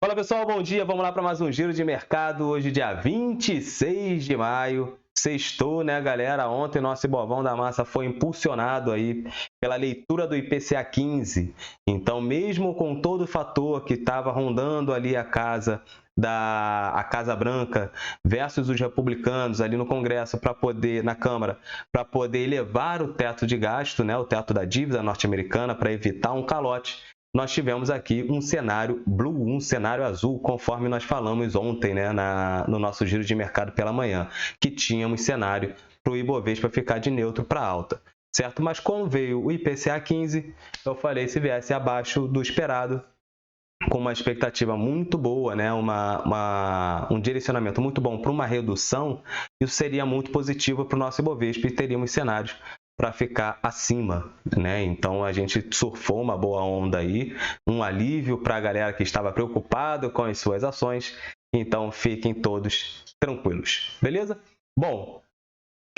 Fala pessoal, bom dia. Vamos lá para mais um giro de mercado. Hoje, dia 26 de maio. Sextou, né, galera? Ontem nosso Ibovão da Massa foi impulsionado aí pela leitura do IPCA 15. Então, mesmo com todo o fator que estava rondando ali a Casa Branca versus os republicanos ali no Congresso na Câmara, para poder elevar o teto de gasto, né, o teto da dívida norte-americana para evitar um calote, nós tivemos aqui um cenário blue, um cenário azul, conforme nós falamos ontem, né, no nosso giro de mercado pela manhã, que tínhamos cenário para o Ibovespa ficar de neutro para alta, certo? Mas quando veio o IPCA 15, eu falei, se viesse abaixo do esperado, com uma expectativa muito boa, né, um direcionamento muito bom para uma redução, isso seria muito positivo para o nosso Ibovespa e teríamos cenários para ficar acima, né? Então a gente surfou uma boa onda aí, um alívio para a galera que estava preocupada com as suas ações. Então fiquem todos tranquilos, beleza? Bom,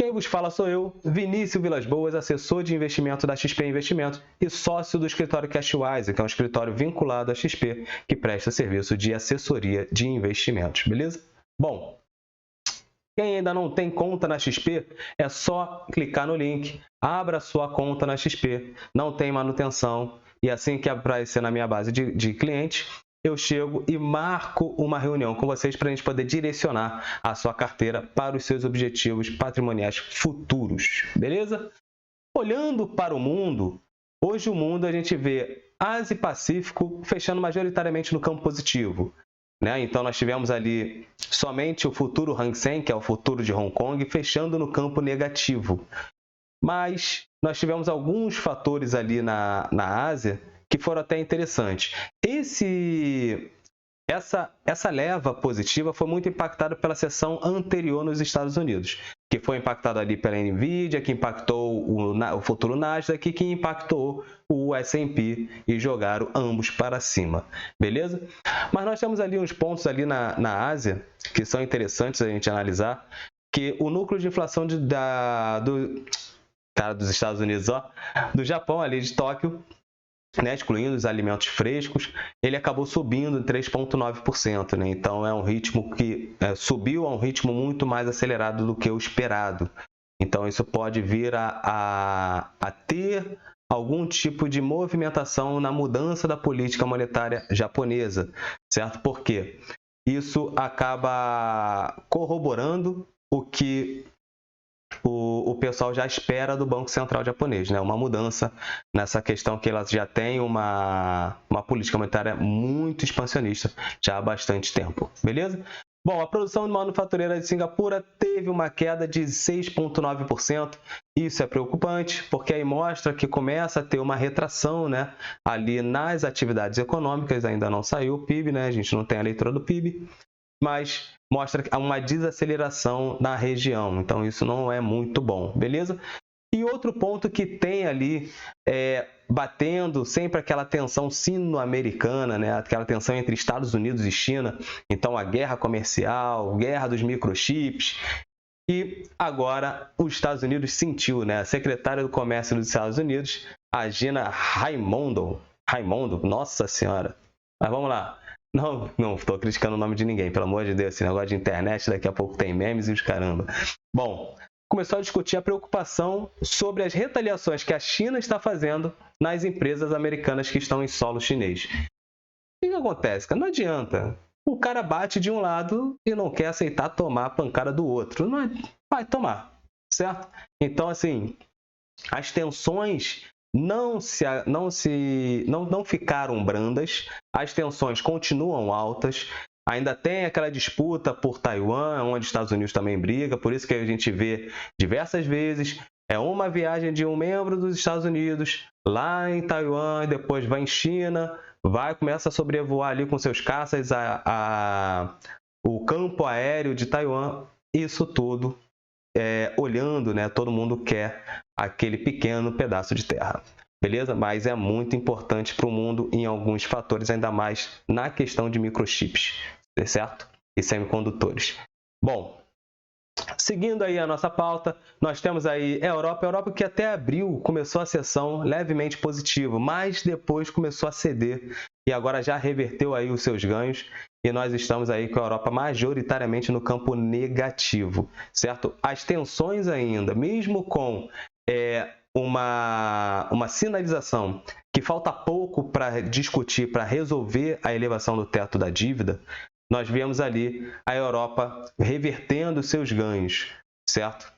quem vos fala sou eu, Vinícius Vilas Boas, assessor de investimento da XP Investimentos e sócio do escritório Cashwise, que é um escritório vinculado à XP que presta serviço de assessoria de investimentos, beleza? Bom, quem ainda não tem conta na XP, é só clicar no link, abra sua conta na XP, não tem manutenção, e assim que aparecer na minha base de clientes, eu chego e marco uma reunião com vocês para a gente poder direcionar a sua carteira para os seus objetivos patrimoniais futuros, beleza? Olhando para o mundo, hoje o mundo a gente vê Ásia e Pacífico fechando majoritariamente no campo positivo, né? Então, nós tivemos ali somente o futuro Hang Seng, que é o futuro de Hong Kong, fechando no campo negativo. Mas nós tivemos alguns fatores ali na Ásia que foram até interessantes. Essa leva positiva foi muito impactada pela sessão anterior nos Estados Unidos, que foi impactada ali pela Nvidia, que impactou o futuro Nasdaq, que impactou o S&P e jogaram ambos para cima, beleza? Mas nós temos ali uns pontos ali na Ásia que são interessantes a gente analisar, que o núcleo de inflação dos Estados Unidos, do Japão ali de Tóquio, né, excluindo os alimentos frescos, ele acabou subindo em 3,9%, né? Então é um ritmo que subiu a um ritmo muito mais acelerado do que o esperado. Então isso pode vir a ter algum tipo de movimentação na mudança da política monetária japonesa, certo? Porque isso acaba corroborando o que o pessoal já espera do Banco Central japonês, né? Uma mudança nessa questão que elas já têm uma política monetária muito expansionista já há bastante tempo, beleza? Bom, a produção manufatureira de Singapura teve uma queda de 6,9%. Isso é preocupante, porque aí mostra que começa a ter uma retração, né, ali nas atividades econômicas. Ainda não saiu o PIB, né? A gente não tem a leitura do PIB, mas mostra uma desaceleração na região. Então, isso não é muito bom, beleza? E outro ponto que tem ali, batendo sempre aquela tensão sino-americana, né? Aquela tensão entre Estados Unidos e China. Então, a guerra comercial, guerra dos microchips. E agora, os Estados Unidos sentiu, né? A secretária do Comércio dos Estados Unidos, a Gina Raimondo, nossa senhora. Mas vamos lá. Não estou criticando o nome de ninguém, pelo amor de Deus, esse negócio de internet, daqui a pouco tem memes e os caramba. Bom, começou a discutir a preocupação sobre as retaliações que a China está fazendo nas empresas americanas que estão em solo chinês. O que acontece? Não adianta. O cara bate de um lado e não quer aceitar tomar a pancada do outro. Não vai tomar, certo? Então, assim, as tensões não ficaram brandas, as tensões continuam altas, ainda tem aquela disputa por Taiwan, onde os Estados Unidos também briga, por isso que a gente vê diversas vezes, uma viagem de um membro dos Estados Unidos lá em Taiwan, depois vai em China, começa a sobrevoar ali com seus caças o campo aéreo de Taiwan, isso tudo olhando, né? Todo mundo quer aquele pequeno pedaço de terra, beleza? Mas é muito importante para o mundo em alguns fatores, ainda mais na questão de microchips, certo? E semicondutores. Bom, Seguindo aí a nossa pauta, nós temos aí a Europa que até abril começou a sessão levemente positivo, mas depois começou a ceder e agora já reverteu aí os seus ganhos e nós estamos aí com a Europa majoritariamente no campo negativo, certo? As tensões ainda, mesmo com uma sinalização que falta pouco para discutir, para resolver a elevação do teto da dívida, nós vemos ali a Europa revertendo seus ganhos, certo?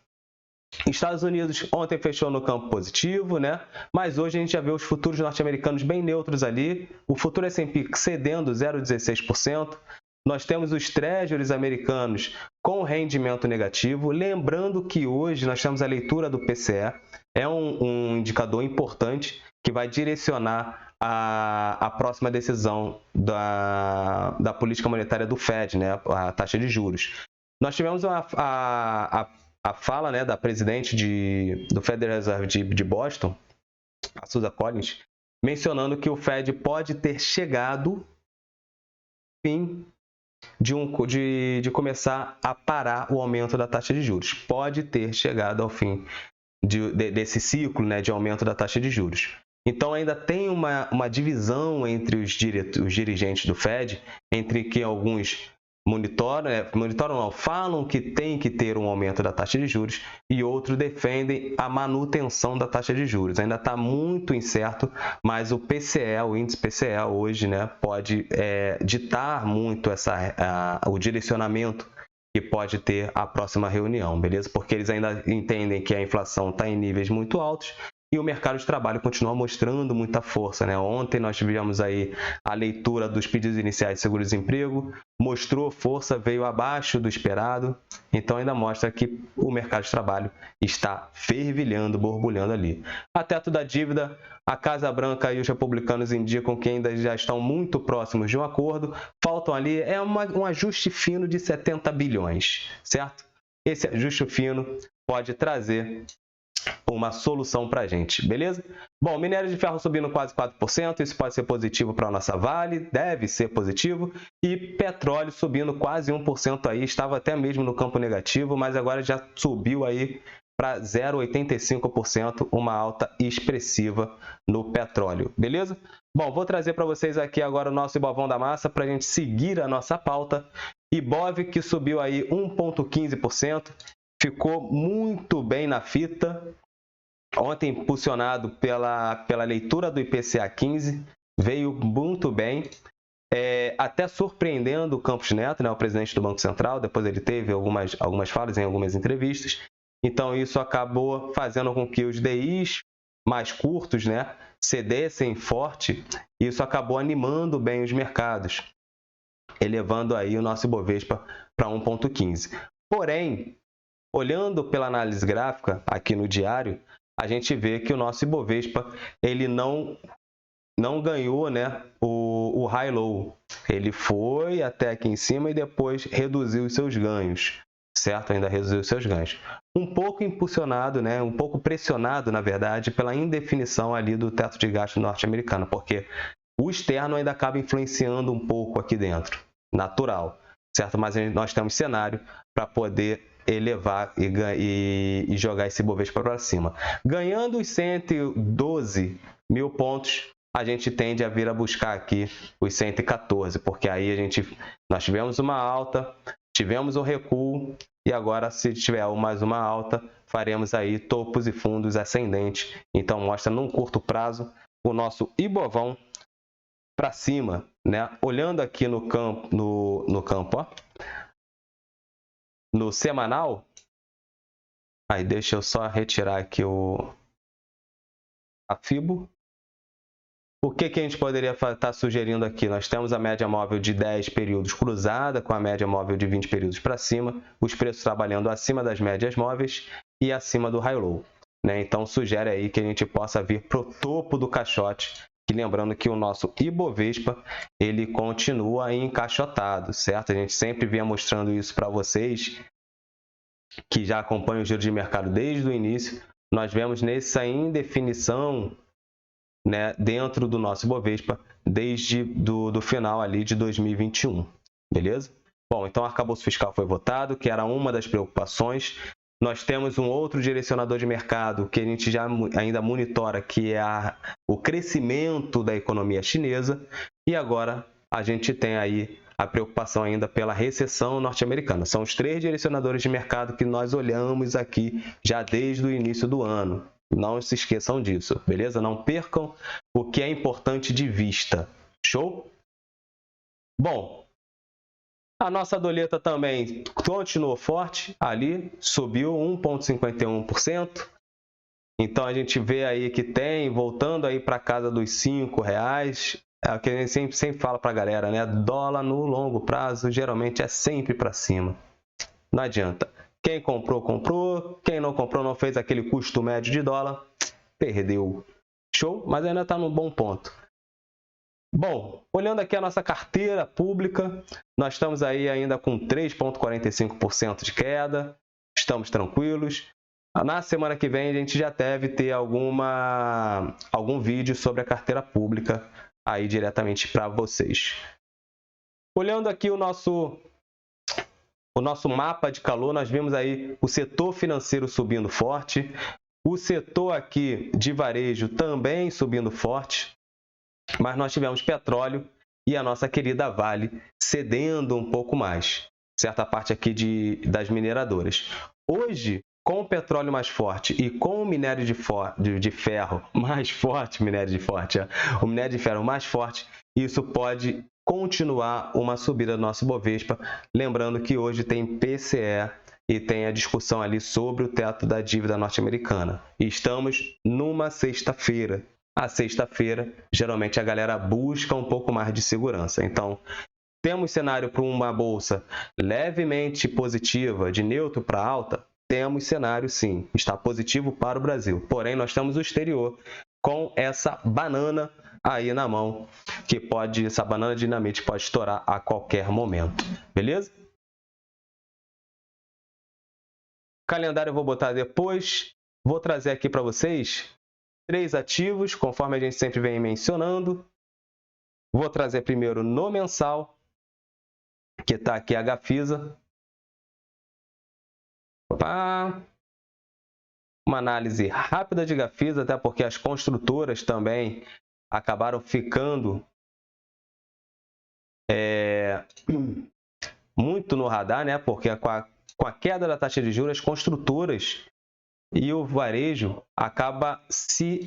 Estados Unidos ontem fechou no campo positivo, né? Mas hoje a gente já vê os futuros norte-americanos bem neutros ali, o futuro S&P cedendo 0,16%, nós temos os treasuries americanos com rendimento negativo, lembrando que hoje nós temos a leitura do PCE, é um indicador importante que vai direcionar a próxima decisão da política monetária do Fed, né, a taxa de juros. Nós tivemos a fala, né, da presidente do Federal Reserve de Boston, a Susan Collins, mencionando que o Fed pode ter chegado ao fim de começar a parar o aumento da taxa de juros. Pode ter chegado ao fim desse ciclo, né, de aumento da taxa de juros. Então, ainda tem uma divisão entre os dirigentes do Fed, entre que alguns falam que tem que ter um aumento da taxa de juros e outros defendem a manutenção da taxa de juros. Ainda está muito incerto, mas o PCE, o índice PCE hoje, né, pode ditar muito o direcionamento que pode ter a próxima reunião, beleza? Porque eles ainda entendem que a inflação está em níveis muito altos e o mercado de trabalho continua mostrando muita força, né? Ontem nós tivemos aí a leitura dos pedidos iniciais de seguro-desemprego, mostrou força, veio abaixo do esperado, então ainda mostra que o mercado de trabalho está fervilhando, borbulhando ali. A teto da dívida, a Casa Branca e os republicanos indicam que ainda já estão muito próximos de um acordo, faltam ali, um ajuste fino de 70 bilhões, certo? Esse ajuste fino pode trazer uma solução para a gente, beleza? Bom, minério de ferro subindo quase 4%, isso pode ser positivo para a nossa Vale, deve ser positivo, e petróleo subindo quase 1% aí, estava até mesmo no campo negativo, mas agora já subiu aí para 0,85%, uma alta expressiva no petróleo, beleza? Bom, vou trazer para vocês aqui agora o nosso Ibovão da Massa para a gente seguir a nossa pauta. Ibov que subiu aí 1,15%, ficou muito bem na fita, ontem impulsionado pela leitura do IPCA 15, veio muito bem, até surpreendendo o Campos Neto, né, o presidente do Banco Central, depois ele teve algumas falas em algumas entrevistas, então isso acabou fazendo com que os DIs mais curtos, né, cedessem forte, e isso acabou animando bem os mercados, elevando aí o nosso Ibovespa para 1,15. Porém, olhando pela análise gráfica aqui no diário, a gente vê que o nosso Ibovespa ele não ganhou, né, o high low. Ele foi até aqui em cima e depois reduziu os seus ganhos, certo? Ainda reduziu os seus ganhos. Um pouco impulsionado, né, um pouco pressionado, na verdade, pela indefinição ali do teto de gasto norte-americano, porque o externo ainda acaba influenciando um pouco aqui dentro, natural, certo? Mas nós temos cenário para poder elevar e jogar esse Ibovespa para cima. Ganhando os 112 mil pontos, a gente tende a vir a buscar aqui os 114, porque aí nós tivemos uma alta, tivemos um recuo, e agora, se tiver mais uma alta, faremos aí topos e fundos ascendentes. Então, mostra num curto prazo o nosso Ibovão para cima, né? Olhando aqui no campo, ó, no semanal, aí deixa eu só retirar aqui a FIBO. O que a gente poderia estar sugerindo aqui? Nós temos a média móvel de 10 períodos cruzada com a média móvel de 20 períodos para cima, os preços trabalhando acima das médias móveis e acima do high-low, né? Então, sugere aí que a gente possa vir para o topo do caixote, e lembrando que o nosso Ibovespa, ele continua encaixotado, certo? A gente sempre vinha mostrando isso para vocês, que já acompanham o giro de mercado desde o início. Nós vemos nessa indefinição, né, dentro do nosso Ibovespa desde do final ali de 2021, beleza? Bom, então o arcabouço fiscal foi votado, que era uma das preocupações. Nós temos um outro direcionador de mercado que a gente já ainda monitora, que é o crescimento da economia chinesa. E agora a gente tem aí a preocupação ainda pela recessão norte-americana. São os 3 direcionadores de mercado que nós olhamos aqui já desde o início do ano. Não se esqueçam disso, beleza? Não percam o que é importante de vista. Show? Bom, a nossa doleta também continuou forte ali, subiu 1,51%. Então a gente vê aí que tem, voltando aí para casa dos R$5, é o que a gente sempre fala para a galera, né? Dólar no longo prazo geralmente é sempre para cima. Não adianta. Quem comprou, comprou. Quem não comprou, não fez aquele custo médio de dólar, perdeu. Show? Mas ainda está num bom ponto. Bom, olhando aqui a nossa carteira pública, nós estamos aí ainda com 3,45% de queda, estamos tranquilos. Na semana que vem a gente já deve ter algum vídeo sobre a carteira pública aí diretamente para vocês. Olhando aqui o nosso mapa de calor, nós vimos aí o setor financeiro subindo forte, o setor aqui de varejo também subindo forte, mas nós tivemos petróleo e a nossa querida Vale cedendo um pouco mais, certa parte aqui das mineradoras. Hoje, com o petróleo mais forte e com o minério de ferro mais forte, o minério de ferro mais forte, isso pode continuar uma subida do nosso Bovespa. Lembrando que hoje tem PCE e tem a discussão ali sobre o teto da dívida norte-americana. Estamos numa sexta-feira. A sexta-feira, geralmente a galera busca um pouco mais de segurança. Então, temos cenário para uma bolsa levemente positiva, de neutro para alta? Temos cenário sim, está positivo para o Brasil. Porém, nós temos o exterior com essa banana aí na mão, essa banana dinamite pode estourar a qualquer momento. Beleza? Calendário eu vou botar depois. Vou trazer aqui para vocês 3 ativos, conforme a gente sempre vem mencionando. Vou trazer primeiro no mensal, que está aqui a Gafisa. Opa! Uma análise rápida de Gafisa, até porque as construtoras também acabaram ficando muito no radar, né? Porque com a queda da taxa de juros, as construtoras e o varejo acaba se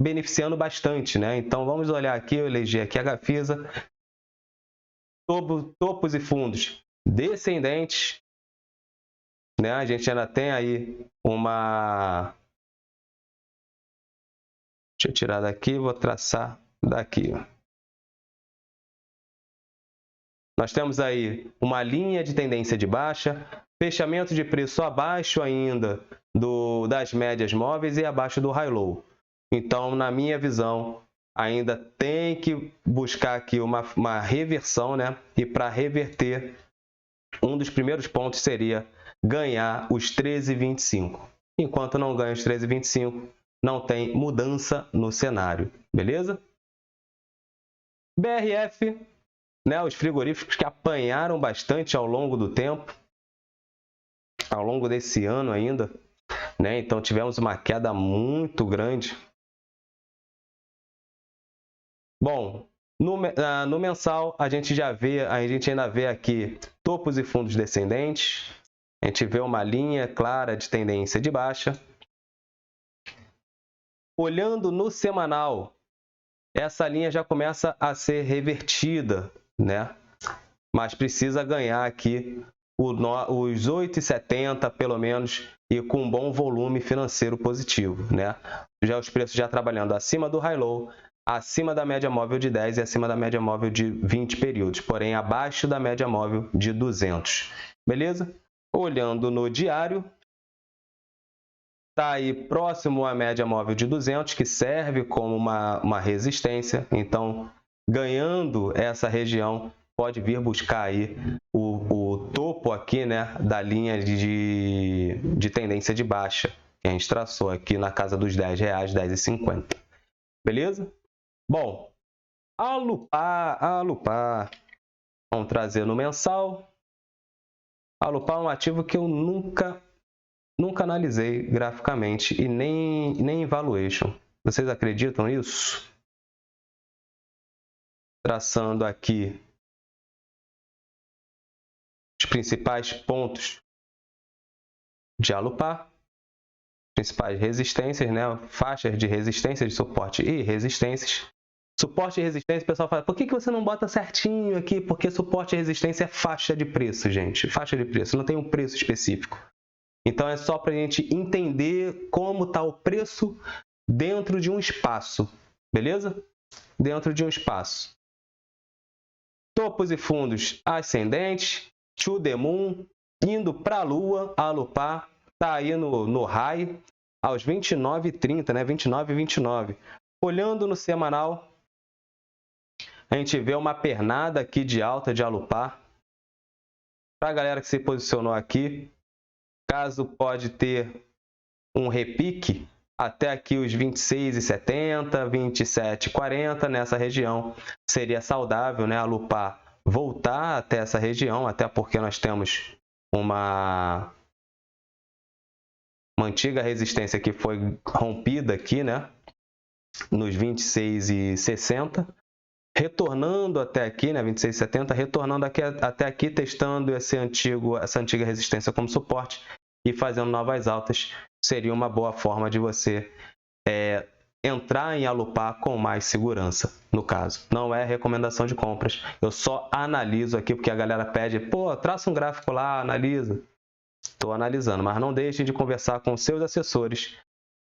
beneficiando bastante, né? Então vamos olhar aqui, eu elegi aqui a Gafisa, topos e fundos descendentes, né? A gente ainda tem aí deixa eu tirar daqui, vou traçar daqui. Nós temos aí uma linha de tendência de baixa, fechamento de preço abaixo ainda das médias móveis e abaixo do high-low. Então, na minha visão, ainda tem que buscar aqui uma reversão, né? E para reverter, um dos primeiros pontos seria ganhar os 13,25. Enquanto não ganha os 13,25, não tem mudança no cenário, beleza? BRF, né, os frigoríficos que apanharam bastante ao longo do tempo, ao longo desse ano ainda, né? Então tivemos uma queda muito grande. Bom, no mensal a gente ainda vê aqui topos e fundos descendentes. A gente vê uma linha clara de tendência de baixa. Olhando no semanal, essa linha já começa a ser revertida, né? Mas precisa ganhar aqui os 8,70 pelo menos e com um bom volume financeiro positivo, né? Já os preços já trabalhando acima do high-low, acima da média móvel de 10 e acima da média móvel de 20 períodos, porém abaixo da média móvel de 200. Beleza? Olhando no diário, está aí próximo à média móvel de 200, que serve como uma resistência. Então, ganhando essa região, pode vir buscar aí o topo aqui, né, da linha de tendência de baixa, que a gente traçou aqui na casa dos R$10, R$10,50. Beleza? Bom, a Alupar, vamos trazer no mensal. A Alupar é um ativo que eu nunca analisei graficamente e nem em valuation. Vocês acreditam nisso? Traçando aqui os principais pontos de Alupar, principais resistências, né? Faixas de resistência, de suporte e resistências. Suporte e resistência, o pessoal fala, por que você não bota certinho aqui? Porque suporte e resistência é faixa de preço, gente. Faixa de preço, não tem um preço específico. Então, é só para a gente entender como está o preço dentro de um espaço, beleza? Dentro de um espaço. Topos e fundos ascendentes, to the moon, indo para a Lua, a Alupar está aí no high, aos 29,30, né? 29,29. Olhando no semanal, a gente vê uma pernada aqui de alta de Alupar. Para a galera que se posicionou aqui, caso pode ter um repique até aqui os 26,70, 27,40 nessa região, seria saudável, né, Alupar voltar até essa região, até porque nós temos uma antiga resistência que foi rompida aqui, né, nos 26,60. Retornando até aqui, né, 26,70, retornando até aqui, testando essa antiga resistência como suporte e fazendo novas altas, seria uma boa forma de você entrar em Alupar com mais segurança, no caso. Não é recomendação de compras, eu só analiso aqui, porque a galera pede, pô, traça um gráfico lá, analisa. Estou analisando, mas não deixe de conversar com seus assessores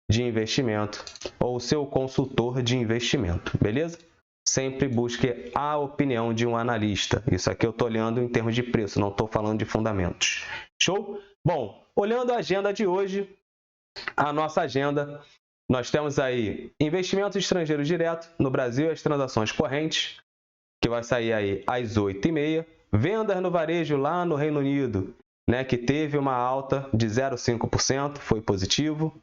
de investimento ou seu consultor de investimento, beleza? Sempre busque a opinião de um analista. Isso aqui eu estou olhando em termos de preço, não estou falando de fundamentos. Show? Bom, olhando a agenda de hoje, a nossa agenda, nós temos aí investimentos estrangeiros direto no Brasil, as transações correntes, que vai sair aí às 8h30. Vendas no varejo lá no Reino Unido, né, que teve uma alta de 0,5%, foi positivo.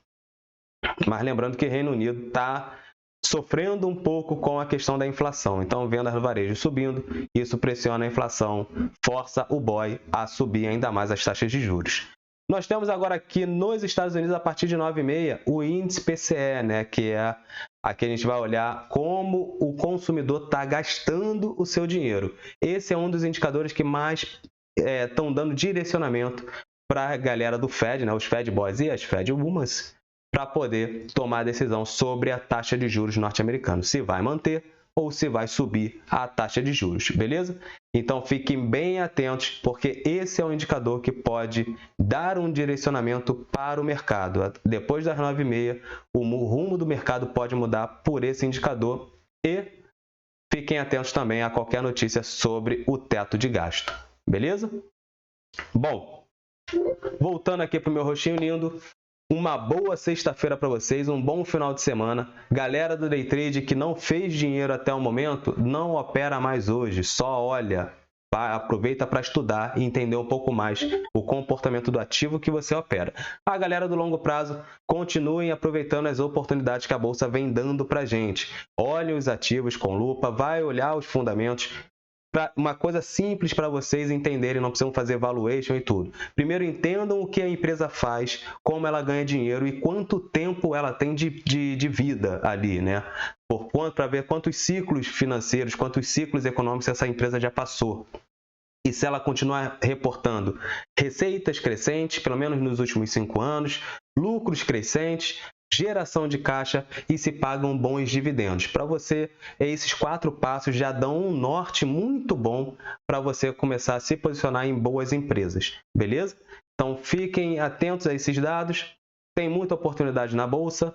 Mas lembrando que o Reino Unido está sofrendo um pouco com a questão da inflação. Então, vendas no varejo subindo, isso pressiona a inflação, força o BOE a subir ainda mais as taxas de juros. Nós temos agora aqui nos Estados Unidos, a partir de 9h30, o índice PCE, né, que é aqui a gente vai olhar como o consumidor está gastando o seu dinheiro. Esse é um dos indicadores que mais estão dando direcionamento para a galera do Fed, né, os Fed Boys e as Fed Womans, para poder tomar a decisão sobre a taxa de juros norte-americana, se vai manter ou se vai subir a taxa de juros, beleza? Então fiquem bem atentos, porque esse é um indicador que pode dar um direcionamento para o mercado. Depois das 9h30, o rumo do mercado pode mudar por esse indicador e fiquem atentos também a qualquer notícia sobre o teto de gasto, beleza? Bom, voltando aqui para o meu rostinho lindo, uma boa sexta-feira para vocês, um bom final de semana. Galera do Day Trade que não fez dinheiro até o momento, não opera mais hoje, só olha, aproveita para estudar e entender um pouco mais o comportamento do ativo que você opera. A galera do longo prazo, continuem aproveitando as oportunidades que a Bolsa vem dando para a gente. Olhem os ativos com lupa, vai olhar os fundamentos. Uma coisa simples para vocês entenderem, não precisam fazer valuation e tudo. Primeiro, entendam o que a empresa faz, como ela ganha dinheiro e quanto tempo ela tem de vida ali, né? Para ver quantos ciclos financeiros, quantos ciclos econômicos essa empresa já passou. E se ela continuar reportando receitas crescentes, pelo menos nos últimos 5 anos, lucros crescentes, geração de caixa e se pagam bons dividendos. Para você, esses 4 passos já dão um norte muito bom para você começar a se posicionar em boas empresas, beleza? Então, fiquem atentos a esses dados, tem muita oportunidade na Bolsa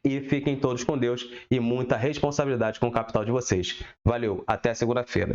e fiquem todos com Deus e muita responsabilidade com o capital de vocês. Valeu, até segunda-feira.